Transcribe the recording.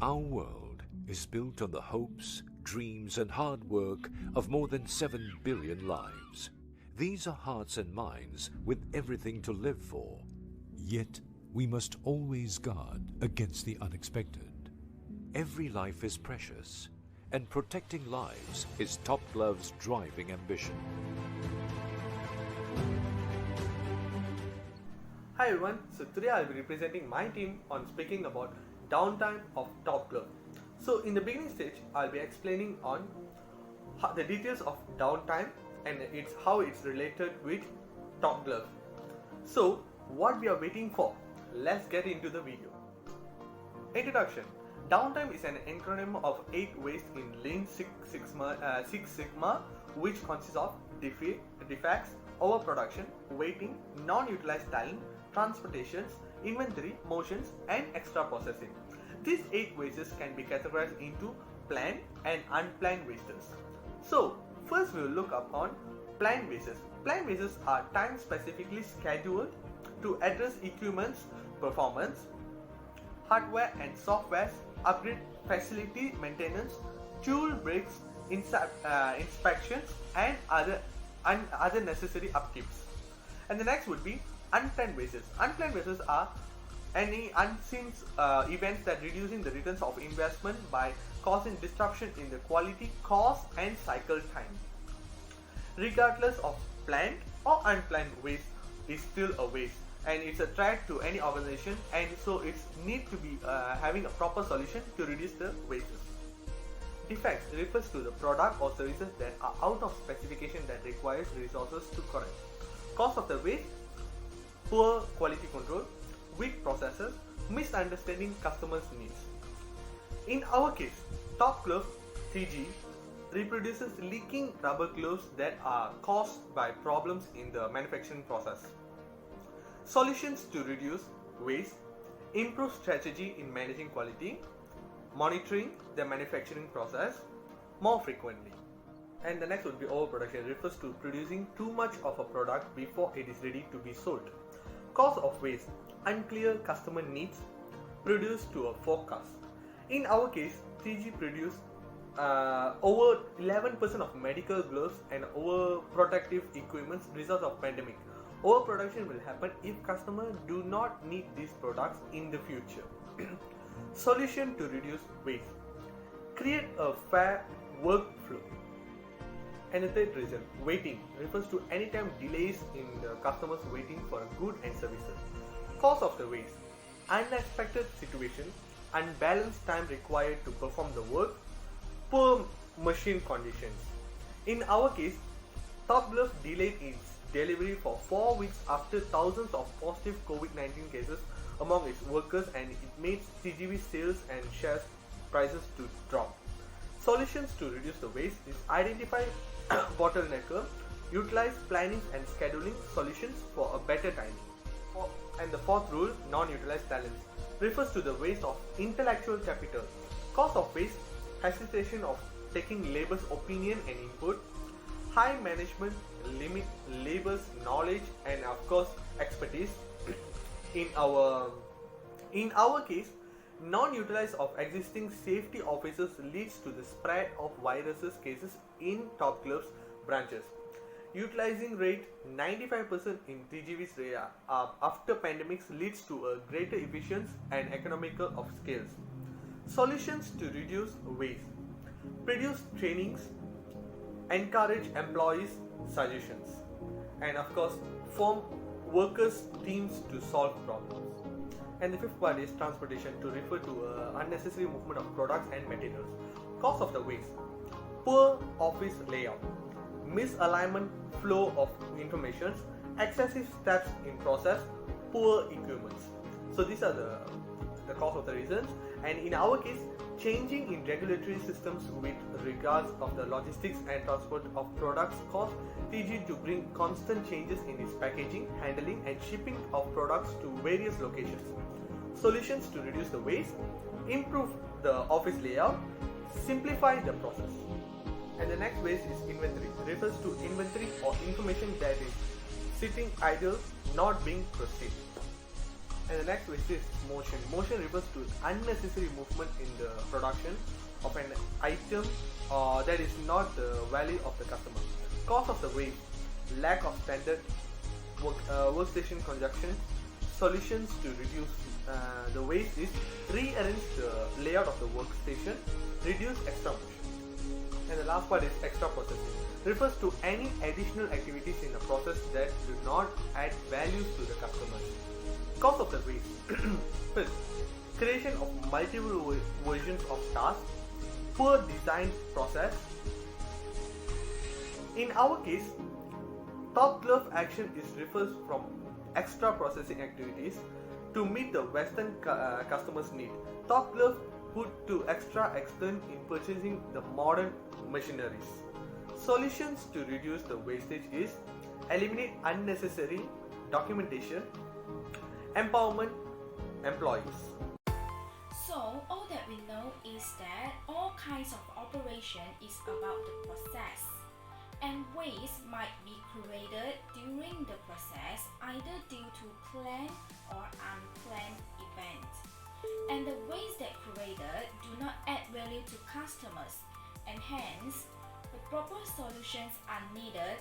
Our world is built on the hopes, dreams, and hard work of more than 7 billion lives. These are hearts and minds with everything to live for. Yet, we must always guard against the unexpected. Every life is precious, and protecting lives is Top Glove's driving ambition. Hi everyone, so today I'll be representing my team on speaking about downtime of Top Glove. So in the beginning stage, I'll be explaining on the details of downtime and how it's related with Top Glove. So what we are waiting for? Let's get into the video. Introduction. Downtime is an acronym of 8 ways in Lean Six Sigma, which consists of defects, overproduction, waiting, non-utilized talent, transportations, inventory, motions, and extra processing. These 8 wastes can be categorized into planned and unplanned wastes. So, first we will look upon planned wastes. Planned wastes are time specifically scheduled to address equipment's performance, hardware and software upgrade, facility maintenance, tool breaks, inspections, and other necessary upkeeps. And the next would be unplanned wastes. Unplanned wastes are any unseen events that reducing the returns of investment by causing disruption in the quality, cost, and cycle time. Regardless of planned or unplanned waste is still a waste, and it's a threat to any organization, and so it's need to be having a proper solution to reduce the wastes. Defects refers to the product or services that are out of specification that requires resources to correct. Cause of the waste: poor quality control, weak processes, misunderstanding customers' needs. In our case, Top Glove 3G reproduces leaking rubber gloves that are caused by problems in the manufacturing process. Solutions to reduce waste: improve strategy in managing quality, monitoring the manufacturing process more frequently. And the next would be overproduction. It refers to producing too much of a product before it is ready to be sold. Cause of waste: unclear customer needs, produced to a forecast. In our case, 3G produced over 11% of medical gloves and overprotective equipment result of pandemic. Overproduction will happen if customers do not need these products in the future. Solution to reduce waste: create a fair workflow. And the third reason, waiting, refers to any time delays in the customers waiting for a good and services. Cause of the waste: unexpected situation, unbalanced time required to perform the work, poor machine conditions. In our case, Top Glove delayed its delivery for 4 weeks after thousands of positive COVID-19 cases among its workers, and it made CGV sales and shares prices to drop. Solutions to reduce the waste is identify bottlenecker, utilize planning and scheduling solutions for a better timing. And the fourth rule, non-utilized talents, refers to the waste of intellectual capital. Cause of waste: hesitation of taking labor's opinion and input, high management limit labor's knowledge and of course expertise. In our case, non-utilized of existing safety officers leads to the spread of viruses cases in Top Glove's branches. Utilizing rate 95% in TGV's after pandemics leads to a greater efficiency and economical of scales. Solutions to reduce waste: produce trainings, encourage employees suggestions, and of course form workers teams to solve problems. And the fifth part is transportation, to refer to unnecessary movement of products and materials. Cause of the waste: poor office layout, misalignment flow of information, excessive steps in process, poor equipment. So these are the cause of the reasons. And in our case, changing in regulatory systems with regards of the logistics and transport of products cause 3G to bring constant changes in its packaging, handling, and shipping of products to various locations. Solutions to reduce the waste: improve the office layout, simplify the process. And the next waste is inventory. It refers to inventory or information that is sitting idle, not being processed. And the next waste is motion. Motion refers to unnecessary movement in the production of an item that is not the value of the customer. Cause of the waste: lack of standard workstation conjunction. Solutions to reduce the waste is rearrange the layout of the workstation, reduce extra motion. And the last part is extra processing. Refers to any additional activities in the process that do not add values to the customers. Cause of the waste: first, creation of multiple versions of tasks, poor design process. In our case, top glove action is refers from extra processing activities to meet the Western customers' need. Top glove put to extra extent in purchasing the modern machineries. Solutions to reduce the wastage is eliminate unnecessary documentation, empowerment employees. So all that we know is that all kinds of operation is about the process, and waste might be created during the process either due to planned or unplanned events. And the waste that created do not add value to customers, and hence the proper solutions are needed